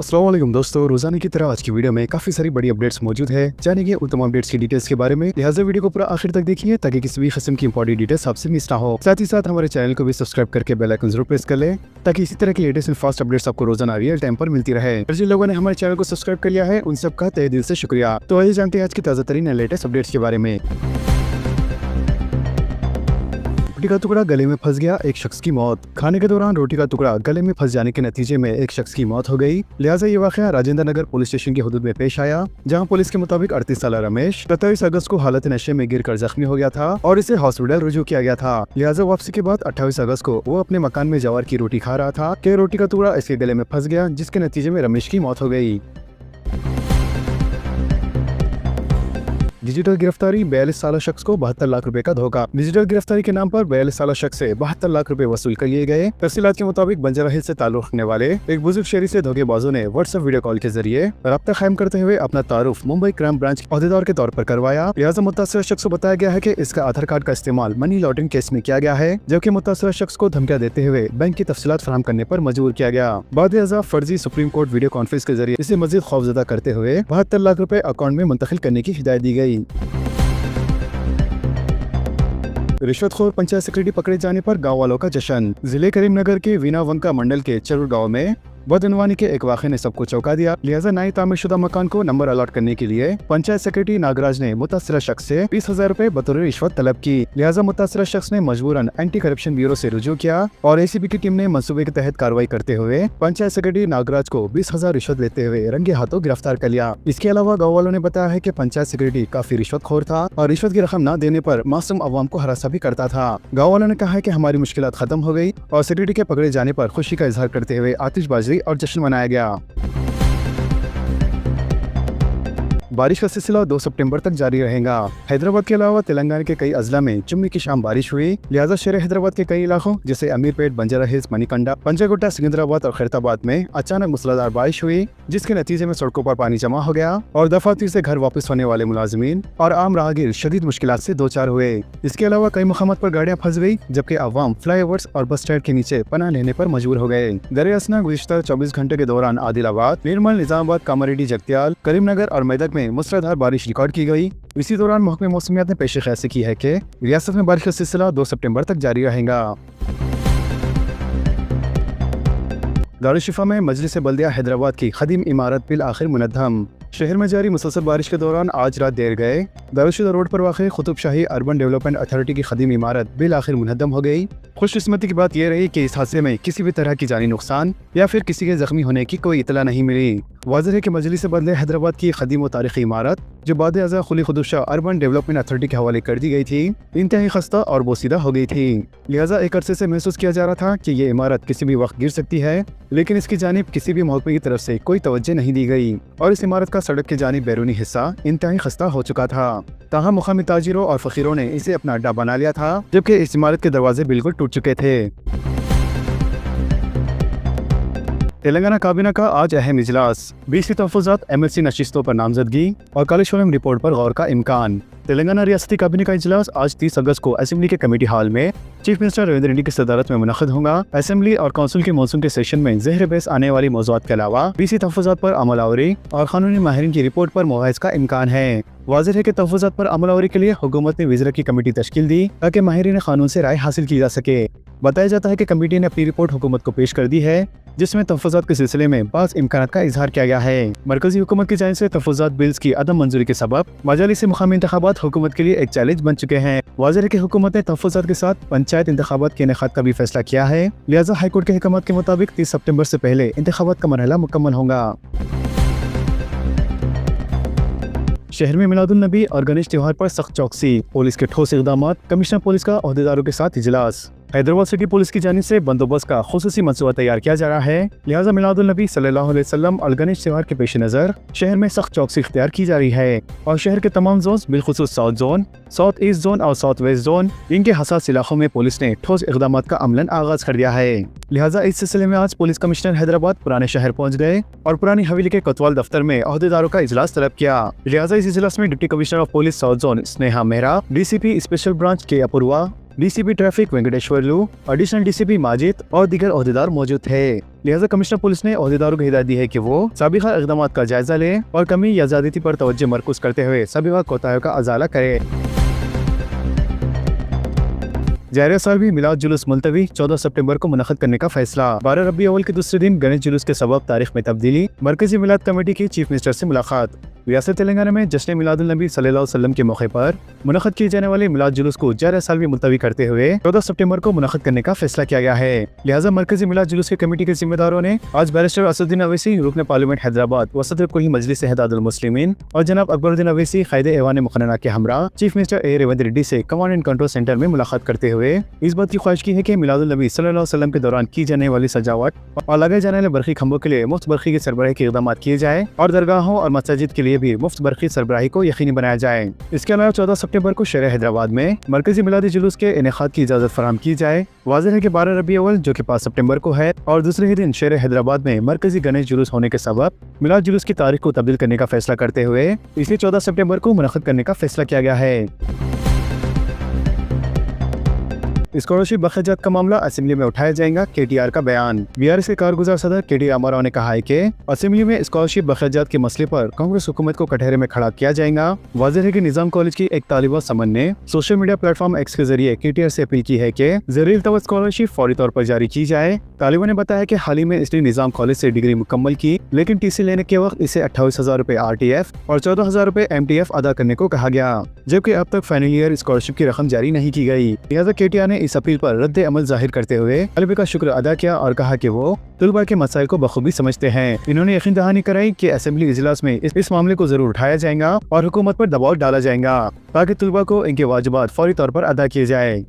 अस्सलाम वालेकुम दोस्तों, रोजाना की तरह आज की वीडियो में काफी सारी बड़ी अपडेट्स मौजूद है। जानेंगे उन तमाम अपडेट्स की डिटेल्स के बारे में, लिहाजा वीडियो को पूरा आखिर तक देखिए ताकि किसी भी किस्म की इंपॉर्टेंट डिटेल्स आपसे मिस ना हो। साथ ही साथ हमारे चैनल को भी सब्सक्राइब करके बेल आइकन जरूर प्रेस कर लें ताकि इसी तरह की लेटेस्ट एंड फास्ट अपडेट्स आपको रोजाना रियल टाइम पर मिलती रहे। और जिन लोगों ने हमारे चैनल को सब्सक्राइब कर लिया है उन सबका तहे दिल से शुक्रिया। तो आइए जानते हैं आज की ताजा तरीन लेटेस्ट अपडेट्स के बारे में। रोटी का टुकड़ा गले में फंस गया, एक शख्स की मौत। खाने के दौरान रोटी का टुकड़ा गले में फंस जाने के नतीजे में एक शख्स की मौत हो गई। लिहाजा ये वाकया राजेंद्र नगर पुलिस स्टेशन की हदूद में पेश आया, जहां पुलिस के मुताबिक 38 साल रमेश 27 अगस्त को हालत नशे में गिरकर जख्मी हो गया था और इसे हॉस्पिटल रुजू किया गया था। लिहाजा वापसी के बाद 28 अगस्त को वो अपने मकान में जवार की रोटी खा रहा था कि रोटी का टुकड़ा इसके गले में फंस गया, जिसके नतीजे में रमेश की मौत हो गई। डिजिटल गिरफ्तारी, 42 साल शख्स को 72 लाख रुपए का धोखा। डिजिटल गिरफ्तारी के नाम पर 42 साल शख्स से 72 लाख रुपए वसूल कर लिए गए। तफसीलात के मुताबिक बंजारा हिल्स से ताल्लुक रखने वाले एक बुजुर्ग शहरी से धोखेबाजों ने व्हाट्सएप वीडियो कॉल के जरिए राब्ता कायम करते हुए अपना तारुफ मुंबई क्राइम ब्रांच के अहदेदार के तौर पर करवाया। लिहाजा मुतासर शख्स को बताया गया है कि इसका आधार कार्ड का इस्तेमाल मनी लॉन्ड्रिंग केस में किया गया है, जबकि मुतासर शख्स को धमकियां देते हुए बैंक की तफसीलात फराहम करने पर मजबूर किया गया। बाद अज़ा फर्जी सुप्रीम कोर्ट वीडियो कॉन्फ्रेंस के जरिए इसे मजीद खौफजदा करते हुए 72 लाख रुपए अकाउंट में मुंतकिल करने की हिदायत दी गई। रिश्वतखोर पंचायत सेक्रेटरी पकड़े जाने पर गांव वालों का जश्न। जिले करीमनगर के वीनावंका मंडल के चरुर गांव में बदअनवानी के एक वाक़े ने सबको चौंका दिया। लिहाजा नए तामीरशुदा मकान को नंबर अलॉट करने के लिए पंचायत सेक्रेटरी नागराज ने मुतासरा शख्स से 20,000 रुपए बतौर रिश्वत तलब की। लिहाजा मुतासरा शख्स ने मजबूरन एंटी करप्शन ब्यूरो से रुजू किया और एसीबी की टीम ने मंसूबे के तहत कार्रवाई करते हुए पंचायत सेक्रेटरी नागराज को 20,000 रिश्वत लेते हुए रंगे हाथों गिरफ्तार कर लिया। इसके अलावा गाँव वालों ने बताया है कि पंचायत सेक्रेटरी काफी रिश्वतखोर था और रिश्वत की रकम न देने पर मासूम अवाम को हरासा भी करता था। गाँव वालों ने कहा है कि हमारी मुश्किलात खत्म हो गई और सेक्रेटरी के पकड़े जाने पर खुशी का इजहार करते हुए आतिशबाजी और जश्न मनाया गया। बारिश का सिलसिला 2 सितंबर तक जारी रहेगा। हैदराबाद के अलावा तेलंगाना के कई अजला में जुम्मे की शाम बारिश हुई। लिहाजा शहर हैदराबाद के कई इलाकों जैसे अमीरपेट, बंजारा हिल्स, मणिकंडा, पंजागुट्टा, सिकंदराबाद और खैरताबाद में अचानक मूसलाधार बारिश हुई, जिसके नतीजे में सड़कों पर पानी जमा हो गया और दफातर से घर वापस होने वाले मुलाजिमीन और आम राहगीर शदीद मुश्किलात से दो चार हुए। इसके अलावा कई मुकामात पर गाड़ियां फंस गई, जबकि अवाम फ्लाईओवर्स और बस स्टैंड के नीचे पनाह लेने पर मजबूर हो गए। दरअसल गुज़िश्ता 24 घंटे के दौरान आदिलाबाद, निर्मल, निजामाबाद, कामारेड्डी, जगतियाल, करीमनगर और मेदक में मूसलाधार बारिश रिकॉर्ड की गई। इसी दौरान महकमे मौसमियात ने पेश की है कि रियासत में बारिश का सिलसिला 2 सितंबर तक जारी रहेगा। दारुशिफा में मजलिस बल्दिया हैदराबाद की खदीम इमारत बिल आखिर मुनद्दम। शहर में जारी मुसलसल बारिश के दौरान आज रात देर गए दारुशुदा रोड पर वाक़ कुतुब शाही अर्बन डेवलपमेंट अथॉरिटी की खदीम इमारत बिल आखिर मुनद्दम हो गई। खुशकिस्मती की बात यह रही कि इस हादसे में किसी भी तरह की जानी नुकसान या फिर किसी के जख्मी होने की कोई इतला नहीं मिली। वाज़ेह है कि मजलिस बल्दिया हैदराबाद की खदीम व तारीखी इमारत जो बाद अज़ा खुली खुदुशा अर्बन डेवलपमेंट अथॉरिटी के हवाले कर दी गई थी, इंतहाई खस्ता और बोसीदा हो गई थी। लिहाजा एक अरसे से महसूस किया जा रहा था कि ये इमारत किसी भी वक्त गिर सकती है, लेकिन इसकी जानिब किसी भी महकमे की तरफ से कोई तवज्जो नहीं दी गई और इस इमारत का सड़क की जानिब बैरूनी हिस्सा इंतहाई खस्ता हो चुका था। ताहम मुकामी ताजिरों और फकीरों ने इसे अपना अड्डा बना लिया था, जबकि इस इमारत के दरवाजे बिल्कुल टूट चुके थे। तेलंगाना काबीना का आज अहम इजलास, 20 तहफ़्फ़ुज़ात MLC नशिस्तों पर नामजदगी और कालेश्वरम रिपोर्ट पर गौर का इम्कान। तेलंगाना रियासती काबीना का इजलास आज 30 अगस्त को असेंबली के कमेटी हॉल में चीफ मिनिस्टर रविंद्र रेड्डी की सदारत में मुनक़्क़िद होगा। असेंबली और काउंसिल के मौसम के सेशन में ज़हर बहस आने वाली मौज़ूआत के अलावा 20 तहफ़्फ़ुज़ात पर अमलावरी और कानूनी माहिरीन की रिपोर्ट पर मुबाहिस का इम्कान है। वाज़ेह है कि तहफ़्फ़ुज़ात पर अमलावरी के लिए हुकूमत ने वज़ीरा की कमेटी तश्कील दी ताकि माहिरीन कानून से राय हासिल की जा सके। बताया जाता है कि कमेटी ने अपनी रिपोर्ट हुकूमत को पेश कर दी है, जिसमें तहफ़्फ़ुज़ात के सिलसिले में बाज़ इम्कानात का इजहार किया गया है। मरकजी हुकूमत की जानिब से तहफ़्फ़ुज़ात बिल्स की अदम मंजूरी के सबब मजालिस मुकामी इंतखाबात हुकूमत के लिए एक चैलेंज बन चुके हैं। वाज़ेह है कि हुकूमत ने तहफ़्फ़ुज़ात के साथ पंचायत इंतखाबात के इनेकाद का भी फैसला किया है। लिहाजा हाईकोर्ट के हिकमत के मुताबिक 30 सितंबर से पहले इंतखाबात का मरहला मुकम्मल होगा। शहर में मिलादुल नबी और गणेश त्योहार पर सख्त चौकसी, पुलिस के ठोस इक़दामात, कमिश्नर पुलिस का अहदेदारों के साथ इजलास। हैदराबाद सिटी पुलिस की जानिब से बंदोबस्त का खुसूसी मंसूबा तैयार किया जा रहा है। लिहाजा मिलादुल नबी सल्लल्लाहु अलैहि वसल्लम और गणेश त्योहार के पेश नज़र शहर में सख्त चौकसी इख्तियार की जा रही है और शहर के तमाम जोन बिलखुसूस south zone, south east zone और साउथ वेस्ट जोन, इनके हसास इलाकों में पुलिस ने ठोस इक़दाम का अमलन आगाज कर दिया है। लिहाजा इस सिलसिले में आज पुलिस कमिश्नर हैदराबाद पुराने शहर पहुँच गए और पुरानी हवेली के कोतवाल दफ्तर में अहदेदारों का इजलास तलब किया। लिहाजा इस इजलास में deputy commissioner of police south zone Sneha Mehra, DCP special branch के Apoorva DCP traffic Venkateswarlu, additional DCP Majid और दीगर ओहदेदार मौजूद थे। लिहाजा कमिश्नर पुलिस ने ओहदेदारों को हिदायत दी है कि वो साबिका इक़दाम का जायजा लें और कमी या ज़्यादती पर तवज्जो मरकूज करते हुए साबिका कोताहियों का अजाला करें। जारी साल भी मिलाद जुलूस मुलतवी 14 सितंबर को मुनक़्क़िद करने का फैसला। 12 रबी अव्वल के दूसरे दिन गणेश जुलूस के सबब तारीख में तब्दीली। मरकजी मिलाद कमेटी की चीफ मिनिस्टर से मुलाकात। रियासत तेलंगाना में जश्न मिलादुल नबी सल्लल्लाहु अलैहि वसल्लम के मौके पर मुनक़्क़िद किए जाने वाले मिलाद जुलूस को जारी साल भी मुलतवी करते हुए 14 सितंबर को मुनक़्क़िद करने का फैसला किया गया है। लिहाजा मरकजी मिलाद जुलूस की कमेटी के जिम्मेदारों ने आज बैरिस्टर असदुद्दीन अवैसी, रुकन पार्लियामेंट हैदराबाद व सदर कुल मजलिस इत्तेहादुल मुस्लिमीन और जनाब अकबरुद्दीन अवैसी क़ायदे ऐवान मुक़र्ररा के हमरा चीफ मिनिस्टर ए रेवंत रेड्डी से कमांड एंड कंट्रोल सेंटर में मुलाकात करते हुए इस बात की ख्वाहिश की है कि मिलादुल नबी सल्लल्लाहु अलैहि वसल्लम के दौरान की जाने वाली सजावट और लगाए जाने वाले बरक़ी खंभों के लिए मुफ्त बरक़ी की सरबराही के इक़दाम किए जाए और दरगाहों और मसाजिद के लिए भी मुफ्त बरक़ी सरबराही को यकीनी बनाया जाए। इसके अलावा 14 सितंबर को शहर हैदराबाद में मरकजी मिलादी जुलूस के इनेकाद की इजाज़त फराहम की जाए। वाज़ेह है कि 12 रबी अव्वल जो कि 5 सितंबर को है और दूसरे ही दिन शहर हैदराबाद में मरकजी गणेश जुलूस होने के सबब मिलाद जुलूस की तारीख को तब्दील करने का फैसला करते हुए इसलिए 14 सितंबर को मुनक़्क़िद करने का फैसला किया गया है। स्कॉलरशिप बखराजात का मामला असेंबली में उठाया जाएगा, KTR का बयान। बीआरएस के कारगुजार सदर KT रामाराव ने कहा है कि असेंबली में स्कॉलरशिप बखराजात के मसले पर कांग्रेस हुकूमत को कटहरे में खड़ा किया जाएगा। वाज़ेह है कि निजाम कॉलेज की एक तालिबा समन ने सोशल मीडिया प्लेटफॉर्म X के जरिए KTR से अपील की है कि ज़रील तवज्जो स्कॉलरशिप फौरी तौर पर जारी की जाए। तालिबा ने बताया कि हाल ही में इसने निजाम कॉलेज से डिग्री मुकम्मल की, लेकिन TC लेने के वक्त इसे 28,000 रुपए RTF और 14,000 रुपए MTF अदा करने को कहा गया, जबकि अब तक फाइनल ईयर स्कॉलरशिप की रकम जारी नहीं की गई। लिहाजा KTR ने इस अपील पर रद्द अमल जाहिर करते हुए तालिबे का शुक्र अदा किया और कहा कि वो तुलबा के मसाइल को बखूबी समझते हैं। इन्होंने यकीन दहानी कराई कि असेंबली इजलास में इस मामले को जरूर उठाया जाएगा और हुकूमत पर दबाव डाला जाएगा ताकि तुलबा को इनके वाजिबात फौरी तौर पर अदा किए जाए।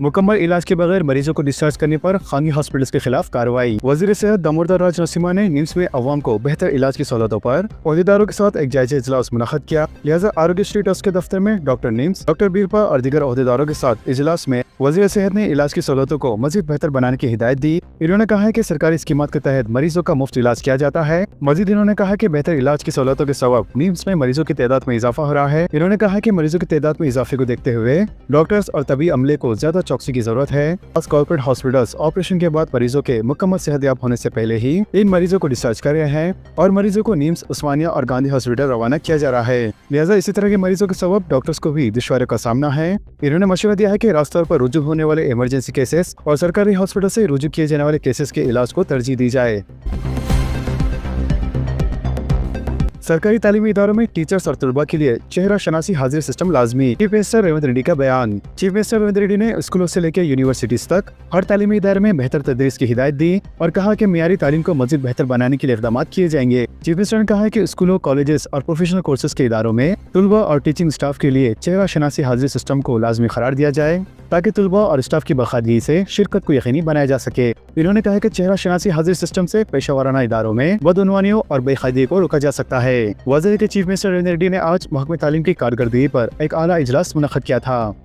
मुकम्मल इलाज के बगैर मरीजों को डिस्चार्ज करने पर खानगी हॉस्पिटल्स के खिलाफ कार्रवाई। वज़ीर सेहत दामोदर राज नसीमा ने निम्स में अवाम को बेहतर इलाज की सहूलतों पर ओहदेदारों के साथ एक जायजा इजलास मुनक़्क़िद किया। लिहाजा आरोग्य श्री ट्रस्ट के दफ्तर में डॉक्टर निम्स, डॉक्टर बीरपा और दीगर ओहदेदारों के साथ इजलास में वज़ीर सेहत ने इलाज की सहूलतों को मजीद बेहतर बनाने की हिदायत दी। इन्होंने कहा है कि सरकारी स्कीमात के तहत मरीजों का मुफ्त इलाज किया जाता है। मजीद इन्होंने कहा कि बेहतर इलाज की सहूलतों के सबब निम्स में मरीजों की तादाद में इजाफा हो रहा है। इन्होंने कहा कि मरीजों की तादाद में इजाफे को देखते हुए डॉक्टर्स और तबी अमले को ज्यादा चौकसी की जरूरत है। कॉर्पोरेट हॉस्पिटल्स ऑपरेशन के बाद मरीजों के मुकम्मल सेहतयाब होने से पहले ही इन मरीजों को डिस्चार्ज कर रहे हैं और मरीजों को निम्स, उस्मानिया और गांधी हॉस्पिटल रवाना किया जा रहा है। लिहाजा इसी तरह के मरीजों के सबब डॉक्टर्स को भी दुश्वारियों का सामना है। इन्होंने मशवरा दिया है कि रास्ते तौर पर रुजू होने वाले इमरजेंसी केसेस और सरकारी हॉस्पिटल से रुजू किए जाने वाले केसेस के इलाज को तरजीह दी जाए। सरकारी तालीमी इदारों में टीचर्स और तलबा के लिए चेहरा शनासी हाजिर सिस्टम लाजमी। चीफ मिनिस्टर रेवंत रेड्डी का बयान। चीफ मिनिस्टर रेवंत रेड्डी ने स्कूलों से लेकर यूनिवर्सिटीज तक हर तालीमी इदारे में बेहतर तदरीस की हिदायत दी और कहा कि मियारी तालीम को मजीद बेहतर बनाने के लिए इक़दाम किए जाएंगे। चीफ मिनिस्टर ने कहा है कि स्कूलों, कॉलेजेस और प्रोफेशनल कोर्सेज के इदारों में तलबा और टीचिंग स्टाफ के लिए चेहरा शनासी हाजिर सिस्टम को लाजमी करार दिया जाए ताकि तलबा और स्टाफ की बाकायदगी से शिरकत को यकीनी बनाया जा सके। इन्होंने कहा कि चेहरा शनासी हाजिर सिस्टम से पेशा वाराना इदारों में बदउनवानियों और बेकायदगी को रोका जा सकता है। वाज़ेह है कि चीफ मिनिस्टर रेवंत रेड्डी ने आज महकमे तालीम की कारकर्दगी पर एक आला इजलास मुनक़्क़िद किया था।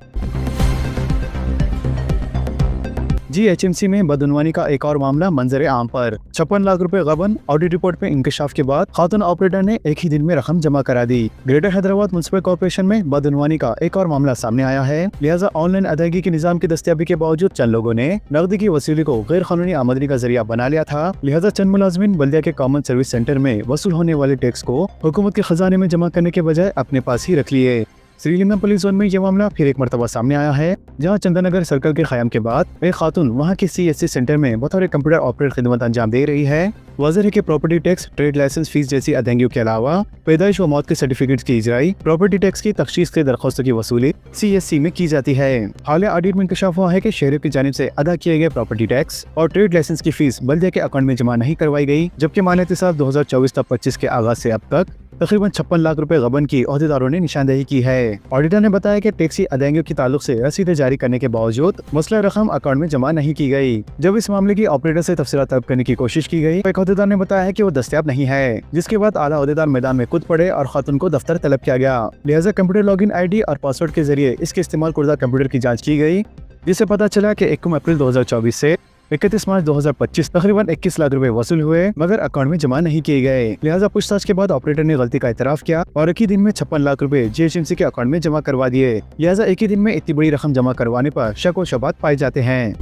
GHMC में बदउनवानी का एक और मामला मंजर आम पर। 56 लाख रुपए गबन। ऑडिट रिपोर्ट में इंकशाफ के बाद खातून ऑपरेटर ने एक ही दिन में रकम जमा करा दी। ग्रेटर हैदराबाद म्युनिसिपल कॉर्पोरेशन में बदउनवानी का एक और मामला सामने आया है। लिहाजा ऑनलाइन अदायगी के निजाम की दस्तयाबी के बावजूद चंद लोगों ने नकदी की वसूली को गैर कानूनी आमदनी का जरिया बना लिया था। लिहाजा चंद मुलाजमीन बल्दिया के कॉमन सर्विस सेंटर में वसूल होने वाले टैक्स को हुकूमत के खजाने में जमा करने के बजाय अपने पास ही रख लिए। श्रीलिंगम पुलिस जोन में यह मामला फिर एक मरतबा सामने आया है, जहां चंदनगर सर्कल के क़याम के बाद एक खातून वहां के CSC सेंटर में बतौर कंप्यूटर ऑपरेटर खिदमत अंजाम दे रही है। वाज़ेह है कि property tax, trade licence fee जैसी अदायगियों के अलावा पैदाइश व मौत के सर्टिफिकेट्स की इजराई, प्रॉपर्टी टैक्स की तख्शीस के दरख्वास्तों की वसूली CSC में की जाती है। हालिया ऑडिट में इंकशाफ हुआ है कि शहरियों की जानिब से अदा किए गए प्रॉपर्टी टैक्स और ट्रेड लाइसेंस की फीस बल्दिया के अकाउंट में जमा नहीं करवाई गई, जबकि मालियाती साल 2024-25 के आगाज से अब तक तकरीबन 56 लाख रुपए गबन की ओहदेदारों ने निशानदेही की है। ऑडिटर ने बताया कि टैक्सी अदायगियों के ताल्लुक से रसीदें जारी करने के बावजूद मसला रकम अकाउंट में जमा नहीं की गई। जब इस मामले की ऑपरेटर से तफसीलात तलब करने की कोशिश की गई, एक ओहदेदार ने बताया है कि वो दस्तयाब नहीं है, जिसके बाद आला ओहदेदार मैदान में कूद पड़े और खातून को दफ्तर तलब किया गया। लिहाजा कंप्यूटर लॉगिन ID और पासवर्ड के जरिए इसके इस्तेमाल कुर्दा कंप्यूटर की जाँच की गई, जिससे पता चला कि 1 अप्रैल 2024 से 31 मार्च 2025 तकरीबन 21 लाख रुपए वसूल हुए मगर अकाउंट में जमा नहीं किए गए। लिहाजा पूछताछ के बाद ऑपरेटर ने गलती का इतराफ किया और एक ही दिन में 56 लाख रुपए जीएचएमसी के अकाउंट में जमा करवा दिए। लिहाजा एक ही दिन में इतनी बड़ी रकम जमा करवाने पर शक व शुबहात पाए जाते हैं।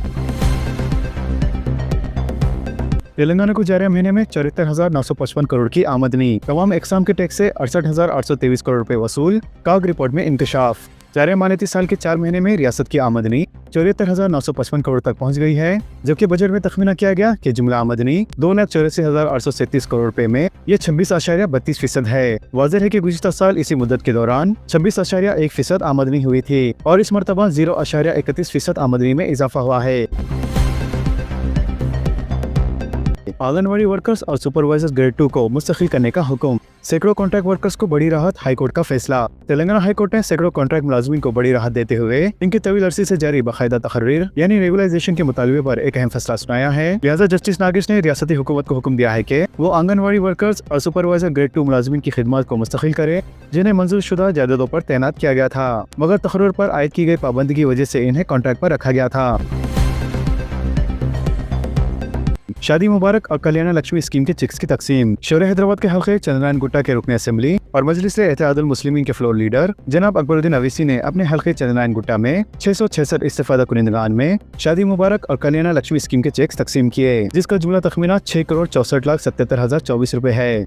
तेलंगाना को जारी महीने में 74,955 करोड़ की आमदनी, तमाम इकसाम के टैक्स से 68,823 करोड़ रुपए वसूल। काग रिपोर्ट में इंकशाफ। जारी मालियाती साल के 4 महीने में रियासत की आमदनी 74,955 करोड़ तक पहुंच गई है, जबकि बजट में तखमीना किया गया कि जुमला आमदनी 2,84,837 करोड़ रुपए में ये 26.32% है। वाज़ेह है कि गुज़िश्ता साल इसी मुद्दत के दौरान 26.1% आमदनी हुई थी और इस मरतबा 0.31% आमदनी में इजाफा हुआ है। आंगनवाड़ी वर्कर्स और सुपरवाइजर्स ग्रेड 2 को मुस्तकिल करने का हुक्म। सैकड़ों कॉन्ट्रैक्ट वर्कर्स को बड़ी राहत, हाईकोर्ट का फैसला। तेलंगाना हाईकोर्ट ने सैकड़ों कॉन्ट्रैक्ट मुलाजिमीन को बड़ी राहत देते हुए इनके तवील अरसे से जारी बाकायदा तकर्रीर यानी रेगुलाइजेशन के मुतालबे पर एक अहम फैसला सुनाया है। लिहाजा जस्टिस नागेश ने रियासती हुकूमत को हुक्म दिया है कि वो आंगनवाड़ी वर्कर्स और सुपरवाइजर ग्रेड 2 मुलाजिमीन की खिदमत को मुस्तकिल करे जिन्हें मंजूर शुदा जायदादों पर तैनात किया गया था, मगर तकर्रीर पर आयद की गई पाबंदी की वजह से इन्हें कॉन्ट्रैक्ट पर रखा गया था। शादी मुबारक और कल्याण लक्ष्मी स्कीम के चेक्स की तकसीम। शोरे हैदराबाद के हल्के चंद्रनारायण गुट्टा के रुकन असेंबली और मजलिस-ए-इत्तेहादुल मुस्लिमीन के फ्लोर लीडर जनाब अकबरुद्दीन अवीसी ने अपने हल्के चंद्रनारायण गुट्टा में 666 इस्तेफादा कुनिंदगान में शादी मुबारक और कल्याण लक्ष्मी स्कीम के चेक्स तकसीम किए, जिसका जुमला तखमीना 6,64,77,077 रुपए है।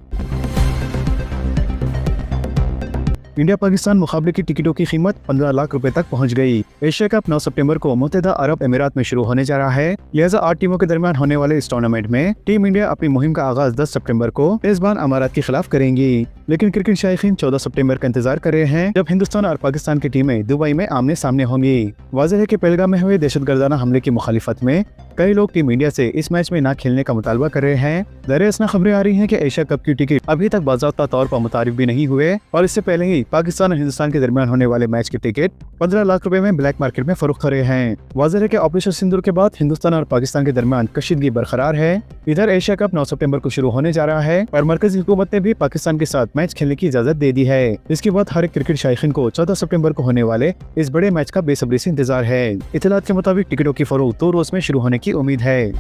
इंडिया पाकिस्तान मुकाबले की टिकटों की कीमत 15 लाख रुपए तक पहुंच गई। एशिया कप 9 सितंबर को मुत्तहदा अरब अमीरात में शुरू होने जा रहा है। लिहाजा 8 टीमों के दरमियान होने वाले इस टूर्नामेंट में टीम इंडिया अपनी मुहिम का आगाज 10 सितंबर को मेजबान अमारात के खिलाफ करेंगी, लेकिन क्रिकेट शायकीन 14 सितंबर का इंतजार कर रहे हैं जब हिंदुस्तान और पाकिस्तान की टीमें दुबई में आमने सामने होंगी। वाज़ेह है कि पहलगाम में हुए दहशतगर्दाना हमले की मुखालिफत में कई लोग टीम इंडिया से इस मैच में न खेलने का मुतालबा कर रहे हैं। दरअसल खबरें आ रही हैं कि एशिया कप की टिकट अभी तक बाज़ाब्ता तौर पर मुतारिफ भी नहीं हुए और इससे पहले ही पाकिस्तान और हिंदुस्तान के दरमियान होने वाले मैच के टिकट 15 लाख रुपए में ब्लैक मार्केट में फरोख्त हो रहे हैं। वाज़ेह है कि ऑपरेशन सिंदूर के बाद हिंदुस्तान और पाकिस्तान के दरमियान कशीदगी बरकरार है। इधर एशिया कप 9 सितंबर को शुरू होने जा रहा है और मरकजी हुकूमत ने भी पाकिस्तान के साथ मैच खेलने की इजाजत दे दी है। इसके बाद हर एक क्रिकेट शायकीन को 14 सितंबर को होने वाले इस बड़े मैच का बेसब्री से इंतजार है। इत्तलात के मुताबिक टिकटों की फरोख्त 2 रोज में शुरू होने की उम्मीद है।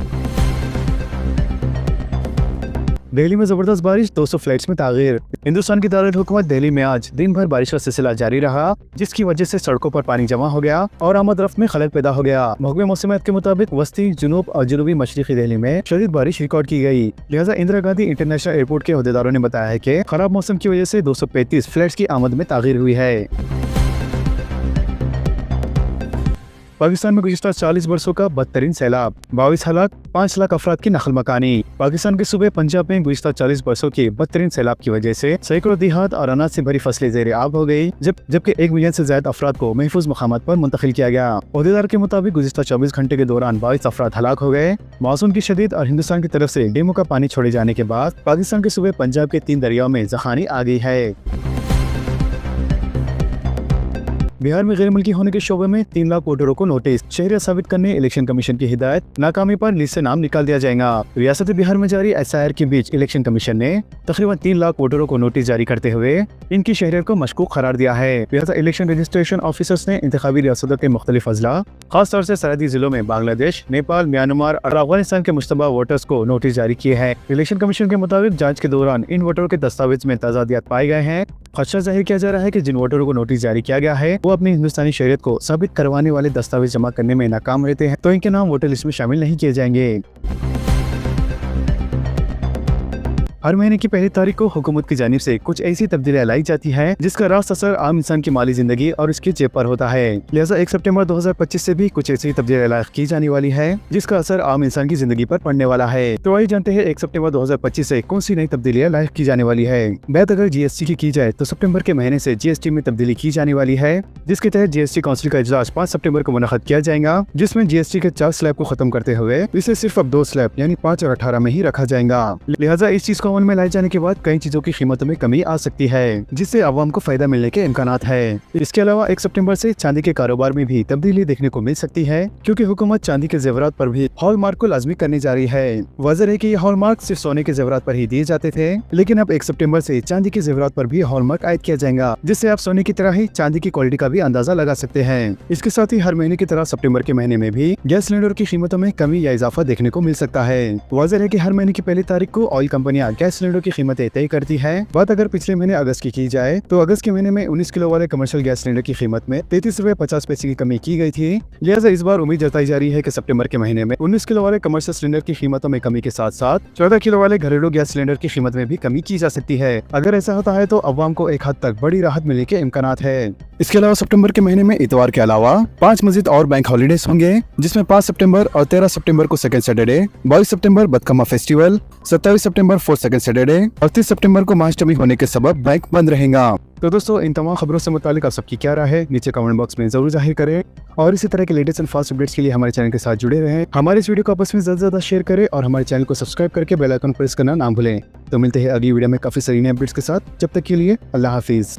दिल्ली में जबरदस्त बारिश, 200 फ्लाइट्स में तागीर। हिंदुस्तान की दारुल हुकूमत दिल्ली में आज दिन भर बारिश का सिलसिला जारी रहा, जिसकी वजह से सड़कों पर पानी जमा हो गया और आमद रफ्त में खलल पैदा हो गया। महकमे मौसमियात के मुताबिक वस्ती, जुनूब और जनूबी मशरिकी दिल्ली में शदीद बारिश रिकॉर्ड की गई। लिहाजा इंदिरा गांधी इंटरनेशनल एयरपोर्ट के अहदेदारों ने बताया है कि खराब मौसम की वजह से 235 फ्लाइट्स की आमद में तागीर हुई है। पाकिस्तान में गुज़िश्ता 40 वर्षों का बदतरीन सैलाब, 22 हलाक, 5 लाख अफराद की नकल मकानी। पाकिस्तान के सूबे पंजाब में गुज़िश्ता 40 वर्षों के बदतरीन सैलाब की वजह से सैकड़ों देहात और अनाज से भरी फसलें ज़ेर आब हो गई, जबकि 1 मिलियन से ज्यादा अफराद को महफूज मकामात पर मुंतकिल किया गया। अहदेदार के मुताबिक गुज़िश्ता 24 घंटे के दौरान 22 अफराद हलाक हो गए। मानसून की शदीद और हिंदुस्तान की तरफ से डेमो का पानी छोड़े जाने के बाद पाकिस्तान के सूबे पंजाब के 3 दरियाओं में ज़खानी आ गई है। बिहार में गैर मुल्की होने के शोबे में 3 लाख वोटरों को नोटिस, शहरियत साबित करने इलेक्शन कमीशन की हिदायत, नाकामी पर लिस्ट से नाम निकाल दिया जाएगा। रियासत बिहार में जारी SIR के बीच इलेक्शन कमीशन ने तकरीबन 3 लाख वोटरों को नोटिस जारी करते हुए इनकी शहरियत को मशकूक करार दिया है। लिहाजा इलेक्शन रजिस्ट्रेशन ऑफिसर्स ने इंतखाबी रियासतों के मुख्तलिफ अजला, खासतौर से सरहदी जिलों में बांग्लादेश, नेपाल, म्यांमार और अफगानिस्तान के मुश्तबा वोटर्स को नोटिस जारी किए हैं। इलेक्शन कमीशन के मुताबिक जाँच के दौरान इन वोटरों के दस्तावेज में तजादियात पाए गए हैं। खदशा जाहिर किया जा रहा है कि जिन वोटरों को नोटिस जारी किया गया है वो अपनी हिंदुस्तानी शहरियत को साबित करवाने वाले दस्तावेज जमा करने में नाकाम रहते हैं, तो इनके नाम वोटर लिस्ट में शामिल नहीं किए जाएंगे। हर महीने की पहली तारीख को हुकूमत की जानिब से कुछ ऐसी तब्दीलियां लाई जाती है जिसका रास्त असर आम इंसान की माली जिंदगी और उसकी जेब पर होता है। लिहाजा 1 सितंबर 2025 से भी कुछ ऐसी तब्दीलियां लाइक की जाने वाली है जिसका असर आम इंसान की जिंदगी पर पड़ने वाला है। तो आइए जानते हैं 1 सितंबर 2025 से कौन सी नई तब्दीलियां लाइक की जाने वाली है। बात अगर GST की जाए तो सितंबर के महीने से GST में तब्दीली की जाने वाली है, जिसके तहत GST काउंसिल का इजलास 5 सितंबर को मुनक़द किया जाएगा, जिसमें GST के 4 स्लैब को खत्म करते हुए इसे सिर्फ अब 2 स्लैब यानी 5 और 18 में ही रखा जाएगा। लिहाजा इस चीज को को अमल में लाए जाने के बाद कई चीजों की कीमतों में कमी आ सकती है, जिससे अवाम को फायदा मिलने के इम्कानात है। इसके अलावा 1 सितंबर से चांदी के कारोबार में भी तब्दीली देखने को मिल सकती है, क्योंकि हुकूमत चांदी के जेवरात पर भी हॉलमार्क को लाजमी करने जा रही है। वजह है कि ये हॉलमार्क सिर्फ सोने के जेवरात पर ही दिए जाते थे, लेकिन अब 1 सितंबर से चांदी के जेवरात पर भी हॉलमार्क आयद किया जाएगा, जिससे आप सोने की तरह ही चांदी की क्वालिटी का भी अंदाजा लगा सकते हैं। इसके साथ ही हर महीने की तरह सितंबर के महीने में भी गैस सिलेंडर की कीमतों में कमी या इजाफा देखने को मिल सकता है। वजह है कि हर महीने की पहली तारीख को ऑयल कंपनियां गैस सिलेंडर की कीमतें तय करती है। बात अगर पिछले महीने अगस्त की जाए तो अगस्त के महीने में 19 किलो वाले कमर्शियल गैस सिलेंडर की कीमत में 33 रुपए 50 पैसे की कमी की गई थी। लिहाजा इस बार उम्मीद जताई जा रही है कि सितंबर के महीने में 19 किलो वाले कमर्शियल सिलेंडर की कीमतों में कमी के साथ साथ 14 किलो वाले घरेलू गैस सिलेंडर की कीमत में भी कमी की जा सकती है। अगर ऐसा होता है तो अवाम को एक हद तक बड़ी राहत मिलने के इम्कानात है। इसके अलावा सितंबर के महीने में इतवार के अलावा 5 मजीद और बैंक हॉलीडेज होंगे, जिसमें 5 सितंबर और 13 सितंबर को सेकंड सैटरडे, 22 सितंबर बदकमा फेस्टिवल, 27 सितंबर 4th सेकंड सैटरडे और 30 सितंबर को महाअष्टमी होने के सबब बैंक बंद रहेगा। तो दोस्तों, इन तमाम खबरों से मुतालिक आप सबकी क्या राय है नीचे कमेंट बॉक्स में जरूर जाहिर करें, और इसी तरह के लेटेस्ट एंड फास्ट अपडेट्स के लिए हमारे चैनल के साथ जुड़े रहें। हमारे इस वीडियो को आपस में ज्यादा शेयर करें और हमारे चैनल को सब्सक्राइब करके बेल आइकन प्रेस करना ना भूलें। तो मिलते हैं अगली वीडियो में काफी सारी नई अपडेट्स के साथ। जब तक के लिए अल्लाह हाफिज।